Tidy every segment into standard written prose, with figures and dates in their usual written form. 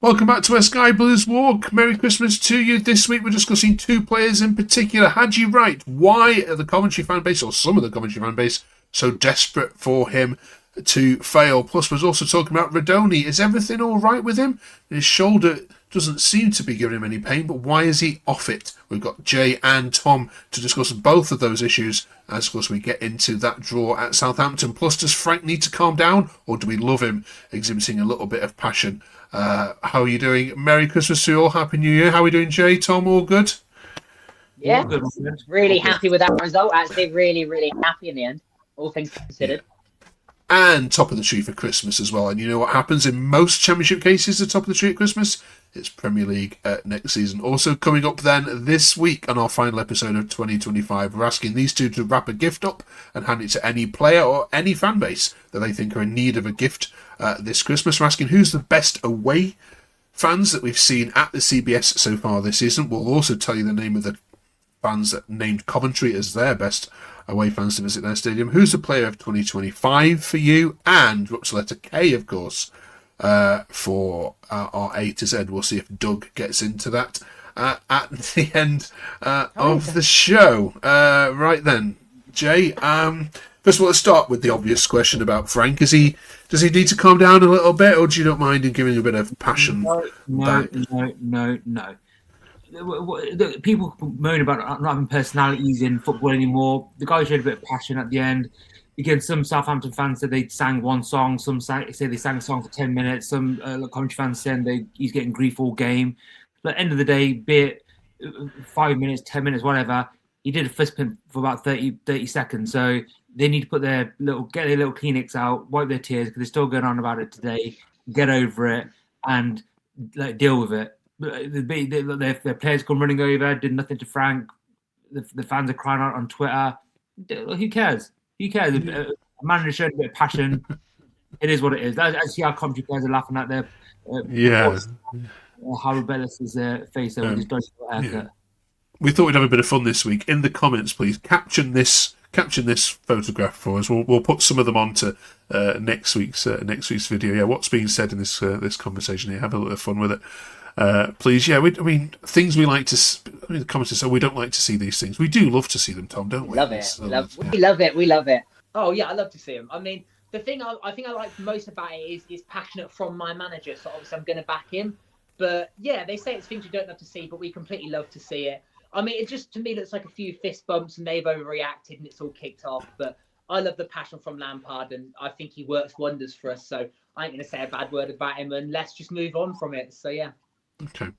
Welcome back to our Sky Blues Walk. Merry Christmas to you. This week we're discussing two players in particular. Haji Wright. Why are the Coventry fan base, or some of the Coventry fan base, so desperate for him to fail? Plus we're also talking about Rodoni. Is everything all right with him? His shoulder doesn't seem to be giving him any pain, but why is he off it? We've got Jay and Tom to discuss both of those issues as, of course, we get into that draw at Southampton. Plus, does Frank need to calm down, or do we love him exhibiting a little bit of passion? How are you doing? Merry Christmas to you all. Happy New Year. How are we doing, Jay? Tom, all good? Yeah, all good. Really happy with that result. Actually, really happy in the end, all things considered. And top of the tree for Christmas as well. And you know what happens in most championship cases, the top of the tree at Christmas? It's Premier League next season. Also coming up then this week on our final episode of 2025, we're asking these two to wrap a gift up and hand it to any player or any fan base that they think are in need of a gift this Christmas. We're asking who's the best away fans that we've seen at the CBS so far this season. We'll also tell you the name of the fans that named Coventry as their best away fans to visit their stadium. Who's the player of 2025 for you? And we're up to letter K, of course, for our A to Z. We'll see if Doug gets into that at the end of the show. Right then, Jay. First of all, let's start with the obvious question about Frank. Does he need to calm down a little bit, or do you not mind him giving a bit of passion? No. People moan about not having personalities in football anymore. The guy showed a bit of passion at the end. Again, some Southampton fans said they sang one song. Some say they sang a song for 10 minutes. Some Coventry fans said he's getting grief all game. But at the end of the day, be it 5 minutes, 10 minutes, whatever, he did a fist pump for about 30 seconds. So they need to get their little Kleenex out, wipe their tears, because they're still going on about it today. Get over it and deal with it. Their players come running over, did nothing to Frank. The fans are crying out on Twitter. Who cares? Who cares? A man has shown a bit of passion. It is what it is. I see how Coventry players are laughing at their how rebellious his face with his dodgy haircut. Yeah. We thought we'd have a bit of fun this week. In the comments, please caption this photograph for us. We'll put some of them on to next week's video. Yeah, what's being said in this conversation here? Have a little fun with it. Please, yeah. Things we like to. The commenters say we don't like to see these things. We do love to see them, Tom, don't we? Love it. We love it. Oh yeah, I love to see them. I mean, the thing I think I like most about it is passionate from my manager. So obviously I'm going to back him. But yeah, they say it's things we don't love to see, but we completely love to see it. I mean, it just to me looks like a few fist bumps and they've overreacted and it's all kicked off. But I love the passion from Lampard and I think he works wonders for us. So I ain't going to say a bad word about him and let's just move on from it. So yeah. Okay.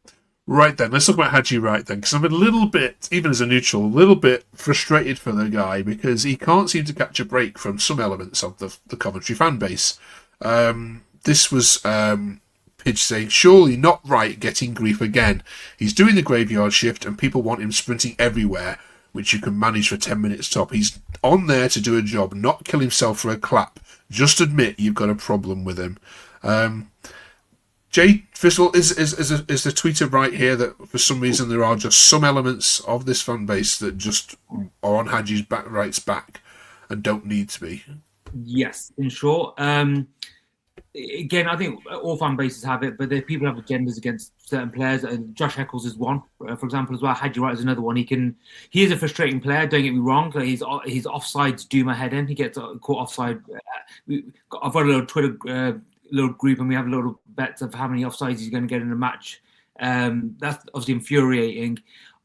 Right then, let's talk about Haji Wright then, because I'm a little bit, even as a neutral, a little bit frustrated for the guy because he can't seem to catch a break from some elements of the Coventry fan base. This was Pidge saying, surely not Wright getting grief again. He's doing the graveyard shift and people want him sprinting everywhere, which you can manage for 10 minutes top. He's on there to do a job, not kill himself for a clap. Just admit you've got a problem with him. Jay, first of all, is the tweeter right here that for some reason there are just some elements of this fan base that just are on Haji's Wright's back and don't need to be? Yes, in short. Again, I think all fan bases have it, but people have agendas against certain players. Josh Eccles is one, for example, as well. Haji Wright is another one. He is a frustrating player. Don't get me wrong. His offsides do my head in. He gets caught offside. I've got a little Twitter little group, and we have a little bets of how many offsides he's going to get in a match. That's obviously infuriating.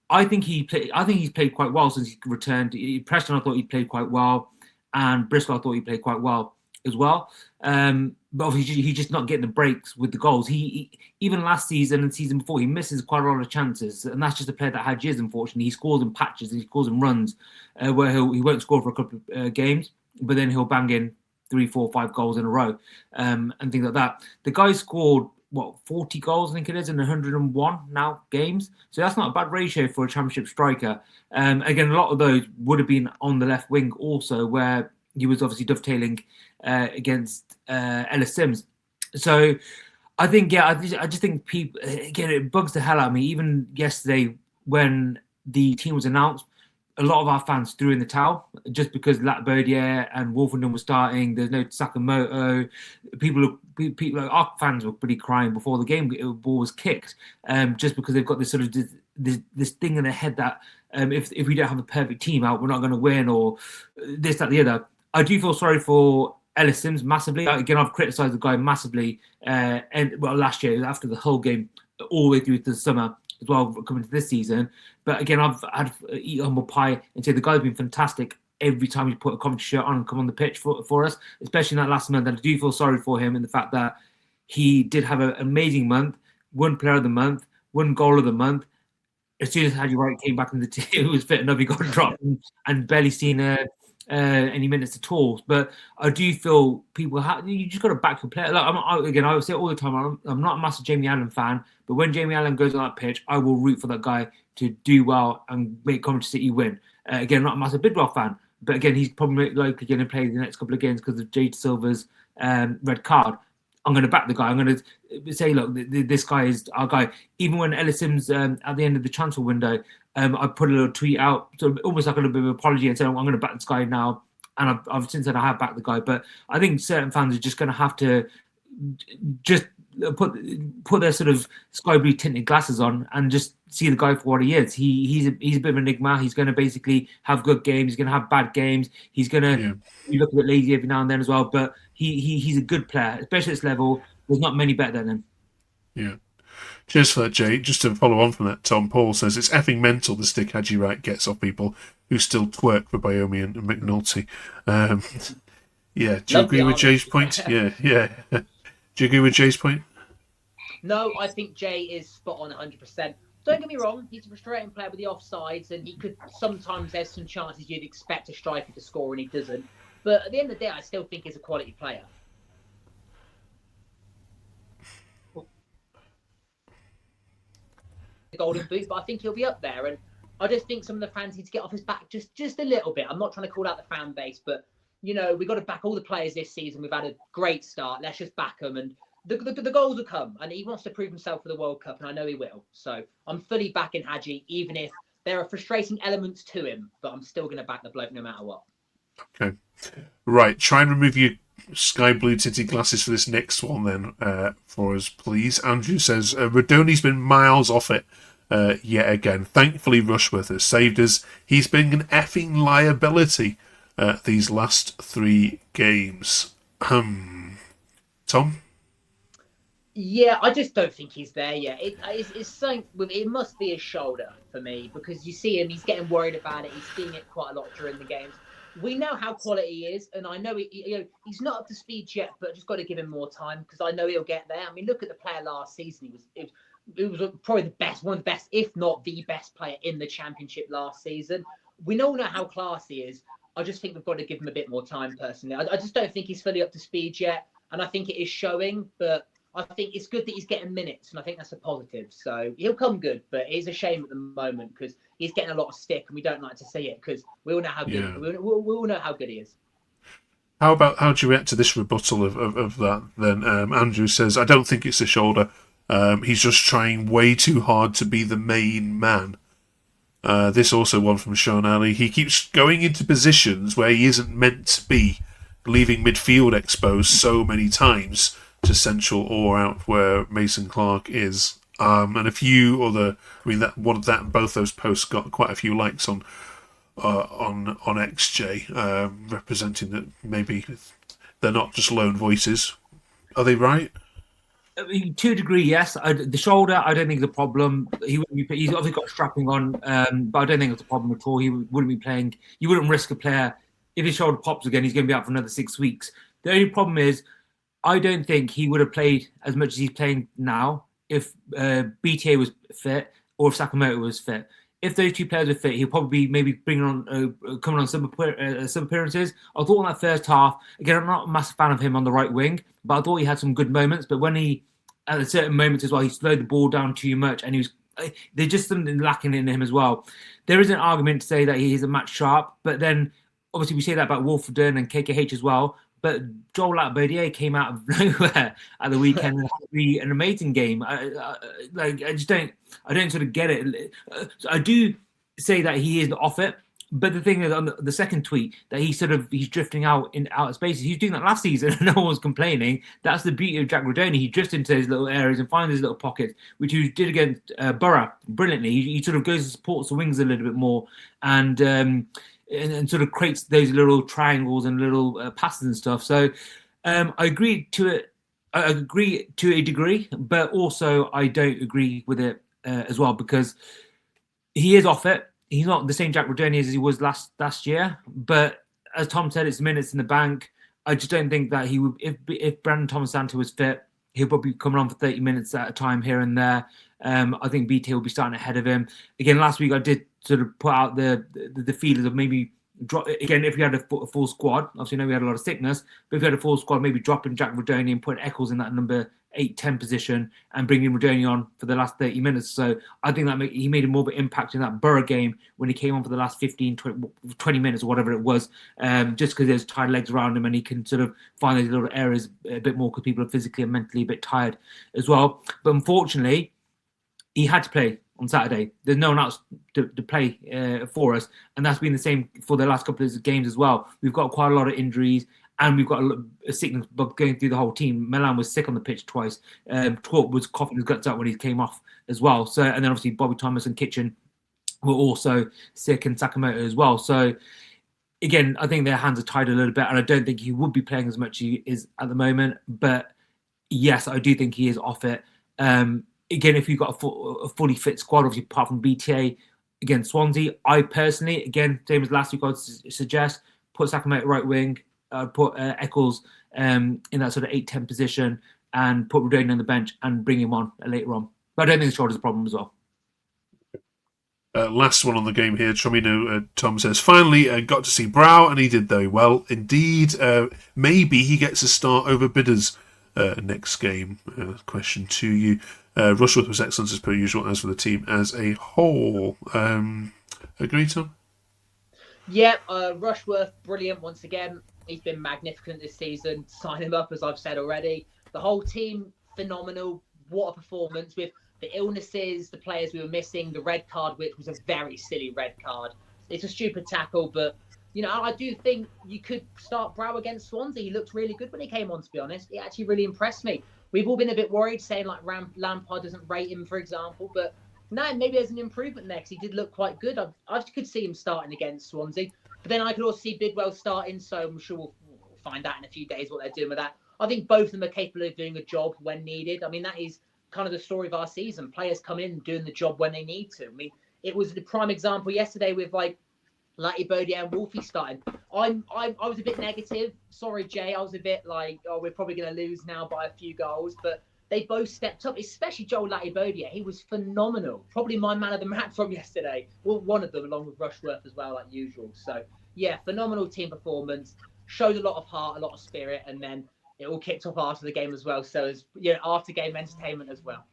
I think he's played quite well since he returned. Preston, I thought he played quite well, and Bristol, I thought he played quite well as well. But obviously he's just not getting the breaks with the goals. He even last season and season before, he misses quite a lot of chances, and that's just a player that Haji is. Unfortunately, he scores in patches and he scores in runs where he won't score for a couple of games, but then he'll bang in 3, 4, 5 goals in a row and things like that. The guy scored 40 goals, I think it is, in 101 now games. So that's not a bad ratio for a championship striker. Again, a lot of those would have been on the left wing also, where he was obviously dovetailing against Ellis Sims. So I think, I just think people, again, it bugs the hell out of me. Even yesterday when the team was announced, a lot of our fans threw in the towel just because Lampard and Wolverhampton were starting. There's no Sakamoto. People, our fans were pretty crying before the ball was kicked, just because they've got this sort of this thing in their head that if we don't have a perfect team out, we're not going to win, or this, that, the other. I do feel sorry for Ellis Sims massively. Again, I've criticised the guy massively, last year after the whole game, all the way through the summer as well, coming to this season. But again, I've had eat humble pie and say the guy's been fantastic every time he put a Coventry shirt on and come on the pitch for us, especially in that last month. And I do feel sorry for him in the fact that he did have an amazing month, one player of the month, one goal of the month. As soon as Haji Wright came back in the team, he was fit enough, he got dropped and barely seen any minutes at all. But I do feel you just got to back your player. Like, I would say all the time, I'm not a massive Jamie Allen fan, but when Jamie Allen goes on that pitch, I will root for that guy to do well and make Coventry City win. Again, not a massive Bidwell fan, but again, he's probably likely going to play the next couple of games because of Jade Silva's red card. I'm going to back the guy. I'm going to say, look, this guy is our guy. Even when Ellis Sims, at the end of the transfer window, I put a little tweet out, so almost like a little bit of an apology, and said, I'm going to back this guy now. And I've since then I have backed the guy. But I think certain fans are just going to have to just put their sort of sky blue tinted glasses on and just see the guy for what he is. He's a bit of an enigma. He's going to basically have good games. He's going to have bad games. He's going to look a bit lazy every now and then as well. But he's a good player, especially at this level. There's not many better than him. Yeah. Cheers for that, Jay. Just to follow on from that, Tom Paul says, it's effing mental the stick Haji Wright gets off people who still twerk for Bayomi and McNulty. Yeah, do you agree with Jay's point? Yeah. Do you agree with Jay's point? No, I think Jay is spot on 100%. Don't get me wrong, he's a frustrating player with the offsides, and he could sometimes, there's some chances you'd expect a striker to score and he doesn't. But at the end of the day, I still think he's a quality player. The golden boot, but I think he'll be up there, and I just think some of the fans need to get off his back just a little bit. I'm not trying to call out the fan base, but we've got to back all the players this season. We've had a great start. Let's just back them, and the goals will come. And he wants to prove himself for the World Cup, and I know he will. So I'm fully backing Haji, even if there are frustrating elements to him, but I'm still going to back the bloke no matter what. Okay. Right, try and remove your sky blue tinted glasses for this next one then for us, please. Andrew says, Rodoni's been miles off it yet again. Thankfully, Rushworth has saved us. He's been an effing liability these last 3 games. Tom? Yeah, I just don't think he's there yet. It's something. It must be his shoulder for me, because you see him, he's getting worried about it. He's seeing it quite a lot during the games. We know how quality he is, and I know he's not up to speed yet, but just got to give him more time, because I know he'll get there. I mean, look at the player last season. He was probably one of the best, if not the best player in the Championship last season. We all know how class he is. I just think we've got to give him a bit more time, personally. I just don't think he's fully up to speed yet, and I think it is showing, but I think it's good that he's getting minutes, and I think that's a positive. So he'll come good, but it is a shame at the moment because he's getting a lot of stick, and we don't like to see it because we all know how good. We all know how good he is. How do you react to this rebuttal of that? Then Andrew says, I don't think it's the shoulder. He's just trying way too hard to be the main man. This also one from Sean Ali. He keeps going into positions where he isn't meant to be, leaving midfield exposed so many times to central or out where Mason Clark is, and a few other. I mean, both those posts got quite a few likes on XJ, representing that maybe they're not just lone voices. Are they right? I mean, to a degree, yes. The shoulder, I don't think is a problem. He's obviously got strapping on, but I don't think it's a problem at all. He wouldn't be playing. You wouldn't risk a player if his shoulder pops again. He's going to be out for another 6 weeks. The only problem is, I don't think he would have played as much as he's playing now if BTA was fit or if Sakamoto was fit. If those two players were fit, he'll probably maybe coming on some appearances. I thought in that first half, again, I'm not a massive fan of him on the right wing, but I thought he had some good moments. But when at a certain moments as well, he slowed the ball down too much, and there's just something lacking in him as well. There is an argument to say that he is a match sharp, but then obviously we say that about Wolverhampton and KKH as well. But Joel Lampard came out of nowhere at the weekend and had an amazing game. I don't sort of get it. So I do say that he is off it, But the thing is, on the second tweet, that he's drifting out in outer spaces. He was doing that last season, and no one was complaining. That's the beauty of Jack Rudoni. He drifts into his little areas and finds his little pockets, which he did against Borough brilliantly. He sort of goes and supports the wings a little bit more, and sort of creates those little triangles and little passes and stuff. So I agree to it. I agree to a degree, but also I don't agree with it as well, because he is off it. He's not the same Jack Rudoni as he was last year. But as Tom said, it's minutes in the bank. I just don't think that he would. If Brandon Thomas-Santo was fit, he'll probably be coming on for 30 minutes at a time here and there. I think BT will be starting ahead of him. Again, last week I did sort of put out the feelers of maybe drop again if we had a full squad. Obviously, I know we had a lot of sickness, but if we had a full squad, maybe dropping Jack Rudoni and putting Eccles in that number 8-10 position and bringing Rodoni on for the last 30 minutes. So I think that he made more of an impact in that Borough game when he came on for the last 15, 20 minutes or whatever it was, just because there's tired legs around him and he can sort of find those little areas a bit more because people are physically and mentally a bit tired as well. But unfortunately, he had to play on Saturday. There's no one else to play for us, and that's been the same for the last couple of games as well. We've got quite a lot of injuries, and we've got a sickness bug going through the whole team. Milan was sick on the pitch twice. Torp was coughing his guts out when he came off as well. So, and then obviously Bobby Thomas and Kitchen were also sick, and Sakamoto as well. So again, I think their hands are tied a little bit, and I don't think he would be playing as much as he is at the moment. But yes, I do think he is off it. Again, if you've got a fully fit squad, obviously apart from BTA against Swansea, I personally, again, same as last week, I'd suggest put Sakamoto right wing, put Eccles in that sort of 8-10 position, and put Rodoni on the bench and bring him on later on. But I don't think the shoulder's a problem as well. Last one on the game here, Chomino Tom says, finally got to see Brow, and he did very well indeed. Maybe he gets a start over Bidders next game. Question to you. Rushworth was excellent as per usual, as for the team as a whole. Agree, Tom? Yeah, Rushworth, brilliant once again. He's been magnificent this season. Sign him up, as I've said already. The whole team, phenomenal. What a performance with the illnesses, the players we were missing, the red card, which was a very silly red card. It's a stupid tackle, but you know, I do think you could start Brow against Swansea. He looked really good when he came on, to be honest. He actually really impressed me. We've all been a bit worried, saying like Lampard doesn't rate him, for example, but no, maybe there's an improvement there because he did look quite good. I could see him starting against Swansea, but then I could also see Bidwell starting, so I'm sure we'll find out in a few days what they're doing with that. I think both of them are capable of doing a job when needed. I mean, that is kind of the story of our season. Players come in doing the job when they need to. I mean, it was the prime example yesterday with like Lati Bodier and Wolfie starting. I was a bit negative. Sorry, Jay. I was a bit like, oh, we're probably going to lose now by a few goals. But they both stepped up, especially Joel Lati Bodier. He was phenomenal. Probably my man of the match from yesterday. Well, one of them, along with Rushworth as well, like usual. So, yeah, phenomenal team performance. Showed a lot of heart, a lot of spirit. And then it all kicked off after the game as well. So, it's, you know, after game entertainment as well.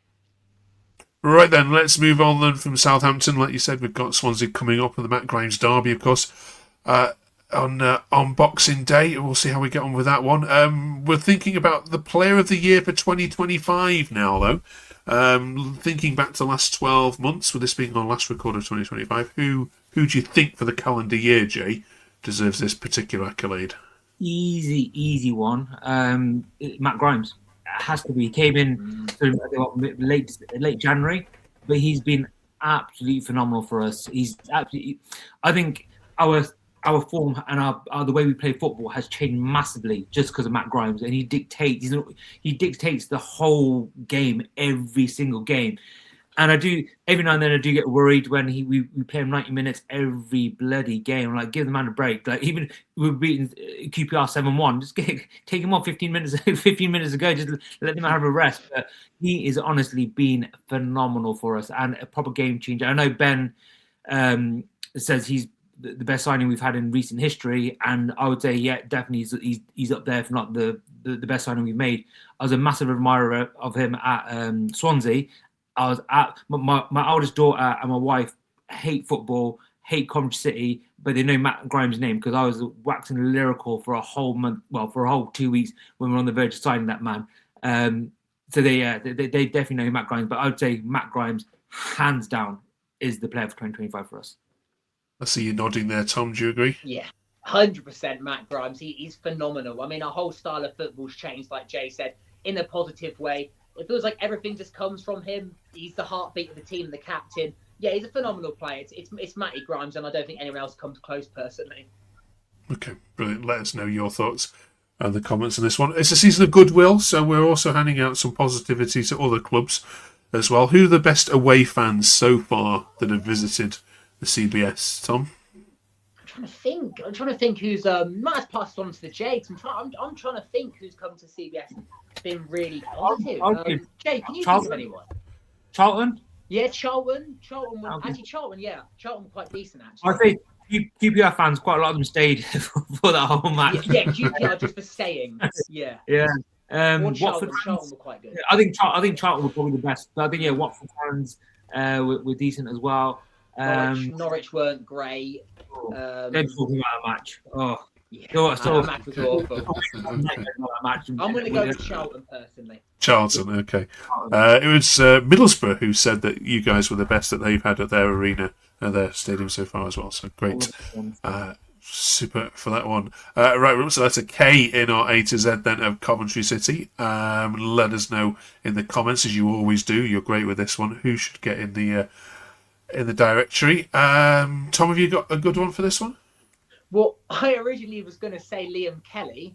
Right then, let's move on then from Southampton. Like you said, we've got Swansea coming up with the Matt Grimes derby, of course, on Boxing Day. We'll see how we get on with that one. We're thinking about the Player of the Year for 2025 now, though. Thinking back to the last 12 months, with this being our last record of 2025, who do you think for the calendar year, Jay, deserves this particular accolade? Easy one. Matt Grimes. Has to be. He came in late January, but he's been absolutely phenomenal for us. He's absolutely. I think our form and the way we play football has changed massively just because of Matt Grimes, and he dictates the whole game, every single game. And I do every now and then I do get worried when we play him 90 minutes every bloody game. Like, give the man a break. Like, even we were beating QPR 7-1. Just take him off 15 minutes ago. Just let him have a rest. But he is honestly been phenomenal for us and a proper game changer. I know Ben says he's the best signing we've had in recent history, and I would say, yeah, definitely he's up there, if not the best signing we've made. I was a massive admirer of him at Swansea. I was at my oldest daughter and my wife hate football, hate Coventry City, but they know Matt Grimes' name because I was waxing lyrical for a whole month, well, for a whole 2 weeks when we were on the verge of signing that man. So they definitely know Matt Grimes, but I would say Matt Grimes, hands down, is the player for 2025 for us. I see you nodding there, Tom. Do you agree? Yeah, 100% Matt Grimes. He's phenomenal. I mean, our whole style of football's changed, like Jay said, in a positive way. It feels like everything just comes from him. He's the heartbeat of the team, the captain. Yeah, he's a phenomenal player. It's Matty Grimes, and I don't think anyone else comes close, personally. Okay, brilliant. Let us know your thoughts and the comments on this one. It's a season of goodwill, so we're also handing out some positivity to other clubs as well. Who are the best away fans so far that have visited the CBS, Tom? I'm trying to think who's might have passed on to the Jakes. I'm trying to think who's come to CBS and been really positive. Jay, can you think of anyone? Charlton? Yeah, Charlton. Charlton were quite decent actually. I think QPR fans, quite a lot of them stayed for that whole match. Yeah, QPR just for saying. Yeah. Yeah. Charlton were quite good. I think Charlton were probably the best. But I think Watford fans were decent as well. Norwich weren't great. They're talking about a match. Oh, yeah, that match was awful. I'm going to go with Charlton personally. Charlton, okay. It was Middlesbrough who said that you guys were the best that they've had at their arena, their stadium so far as well. So great. Super for that one. Right, we're up to letter K in our A to Z then of Coventry City. Let us know in the comments, as you always do. You're great with this one. Who should get in the directory? Tom, have you got a good one for this one? Well, I originally was going to say Liam Kelly.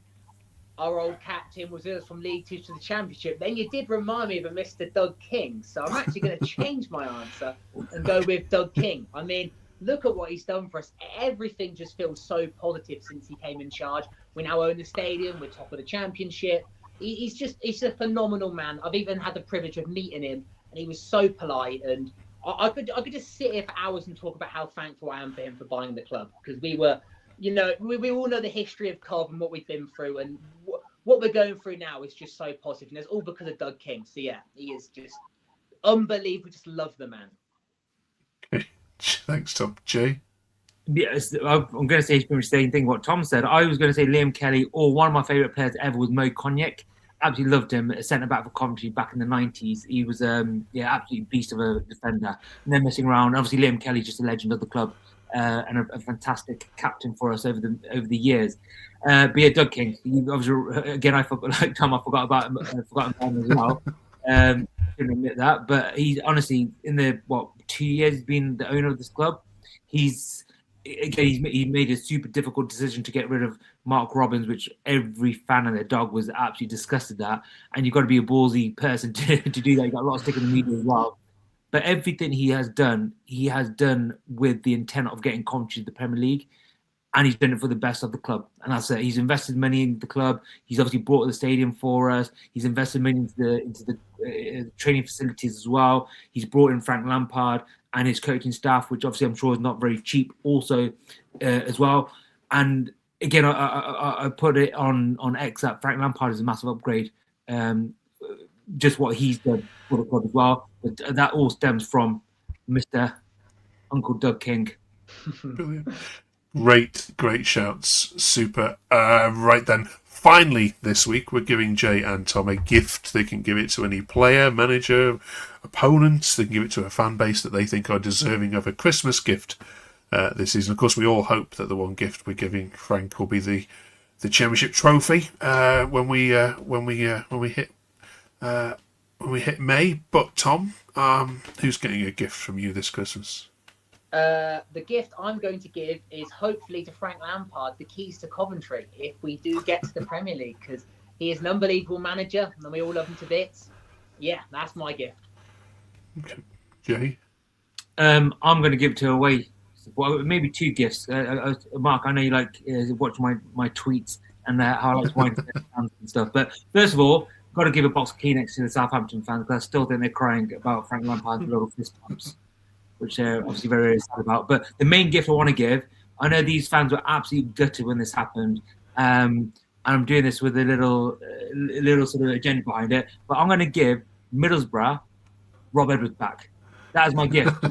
Our old captain was us from League Two to the Championship. Then you did remind me of a Mr. Doug King. So I'm actually going to change my answer and go with Doug King. I mean, look at what he's done for us. Everything just feels so positive since he came in charge. We now own the stadium. We're top of the Championship. He's a phenomenal man. I've even had the privilege of meeting him, and he was so polite. And I could just sit here for hours and talk about how thankful I am for him for buying the club, because we were, we all know the history of Cov and what we've been through, and what we're going through now is just so positive, and it's all because of Doug King. So yeah, he is just unbelievable. Just love the man. Okay, thanks, Tom. Jay? Yes, I'm going to say the same thing what Tom said. I was going to say Liam Kelly, or one of my favourite players ever was Mo Cognac. Absolutely loved him, a centre back for Coventry back in the 90s. He was absolute beast of a defender. No messing around. Obviously, Liam Kelly, just a legend of the club, and a fantastic captain for us over the years. But yeah, Doug King. Obviously, again, I forgot about him as well. Shouldn't admit that, but he's honestly in the 2 years he's been the owner of this club. He made a super difficult decision to get rid of Mark Robbins, which every fan and their dog was absolutely disgusted at. And you've got to be a ballsy person to do that. You've got a lot of stick in the media as well. But everything he has done with the intent of getting Coventry to the Premier League. And he's done it for the best of the club. And that's it. He's invested money in the club. He's obviously bought the stadium for us. He's invested money into the training facilities as well. He's brought in Frank Lampard and his coaching staff, which obviously I'm sure is not very cheap also as well. And again, I put it on X that Frank Lampard is a massive upgrade. Just what he's done for the club as well. But that all stems from Mr. Uncle Doug King. Brilliant. Great shouts. Super. Right then. Finally, this week, we're giving Jay and Tom a gift. They can give it to any player, manager, opponents. They can give it to a fan base that they think are deserving of a Christmas gift this season. Of course, we all hope that the one gift we're giving Frank will be the Championship trophy when we hit May. But Tom, who's getting a gift from you this Christmas? The gift I'm going to give is hopefully to Frank Lampard the keys to Coventry if we do get to the Premier League, because he is an unbelievable manager and we all love him to bits. Yeah, that's my gift. Okay. Jay? I'm going to give it to away. Well, maybe two gifts. Mark, I know you watch my tweets and how I like wine and stuff. But first of all, got to give a box of Kleenex to the Southampton fans, because I still think they're crying about Frank Lampard's little fist bumps, which they're obviously very, very sad about. But the main gift I want to give, I know these fans were absolutely gutted when this happened, and I'm doing this with a little sort of agenda behind it, but I'm going to give Middlesbrough Rob Edwards back. That is my gift.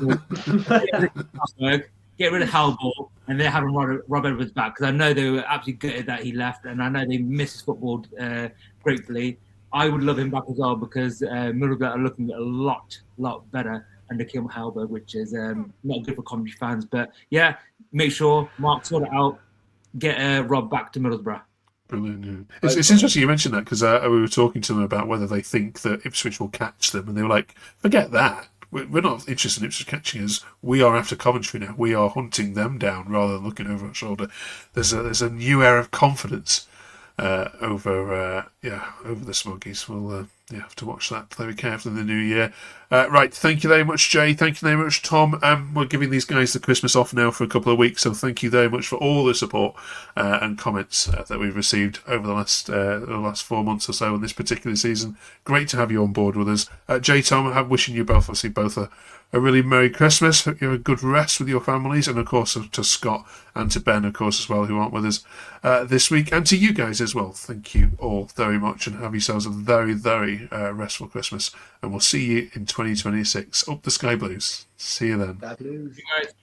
Get rid of Halball, and they're having Rob Edwards back, because I know they were absolutely gutted that he left, and I know they miss his football gratefully. I would love him back as well, because Middlesbrough are looking a lot better under Kim Halberg, which is not good for Coventry fans. But yeah, make sure Mark sort it out, get Rob back to Middlesbrough. Brilliant. Yeah. It's interesting you mentioned that because we were talking to them about whether they think that Ipswich will catch them, and they were like, "Forget that. We're not interested in Ipswich catching us. We are after Coventry now. We are hunting them down rather than looking over our shoulder." There's a new air of confidence over the Smuggies. We'll have to watch that very carefully in the new year. Right, thank you very much, Jay. Thank you very much, Tom. We're giving these guys the Christmas off now for a couple of weeks, so thank you very much for all the support and comments that we've received over the last 4 months or so in this particular season. Great to have you on board with us. Jay, Tom, I'm wishing you both, obviously, both a really Merry Christmas. Hope you have a good rest with your families, and of course to Scott and to Ben, of course, as well, who aren't with us this week, and to you guys as well. Thank you all very much, and have yourselves a very, very restful Christmas, and we'll see you in 2026. Up the Sky Blues. See you then. Bad news. You guys.